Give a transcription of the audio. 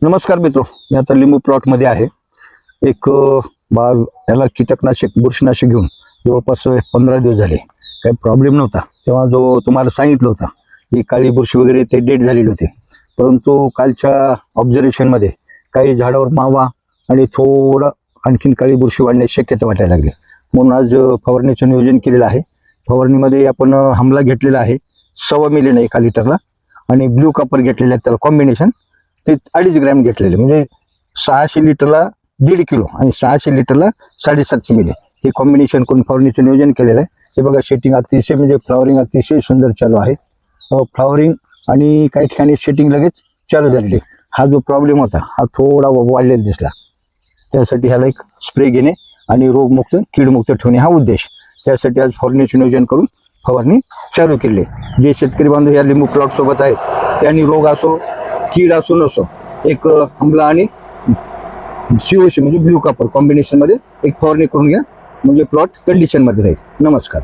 नमस्कार मित्रो, मी आता लिंबू प्लॉटमध्ये आहे. एक बाग याला कीटकनाशक बुरशीनाशक घेऊन जवळपास 15 दिवस झाले. काही प्रॉब्लेम नव्हता. तेव्हा जो तुम्हाला सांगितलं होतं की काळी बुरशी वगैरे ते डेट झालेले होते, परंतु कालच्या ऑब्झर्वेशनमध्ये काही झाडावर मावा आणि थोडं आणखीन काळी बुरशी वाढण्याची शक्यता वाटायला लागली. म्हणून आज फवारणीचं नियोजन केलेलं आहे. फवारणीमध्ये आपण हमला घेतलेला आहे 1.25 मिली 1 लिटरला आणि ब्ल्यू कॉपर घेतलेलं आहे. त्याला कॉम्बिनेशन ते 2.5 ग्रॅम घेतलेले, म्हणजे 600 लिटरला 1.5 किलो आणि 600 लिटरला 750 मिली हे कॉम्बिनेशन करून फवारणीचं नियोजन केलेलं आहे. हे बघा, सेटिंग अतिशय म्हणजे फ्लॉवरिंग अतिशय सुंदर चालू आहे. फ्लॉवरिंग आणि काही ठिकाणी सेटिंग लगेच चालू झालेली. हा जो प्रॉब्लेम होता हा थोडा वाढलेला दिसला, त्यासाठी ह्याला एक स्प्रे घेणे आणि रोगमुक्त कीडमुक्त ठेवणे हा उद्देश. त्यासाठी आज फवारणीचे नियोजन करून फवारणी चालू केली. जे शेतकरी बांधव या लिंबू प्लॉट सोबत आहेत त्यांनी रोग असो कीड असो नसो, एक हमला आणि COC म्हणजे ब्ल्यू कॉपर कॉम्बिनेशन मध्ये एक फवारणी करून घ्या, म्हणजे प्लॉट कंडिशन मध्ये राहील. नमस्कार.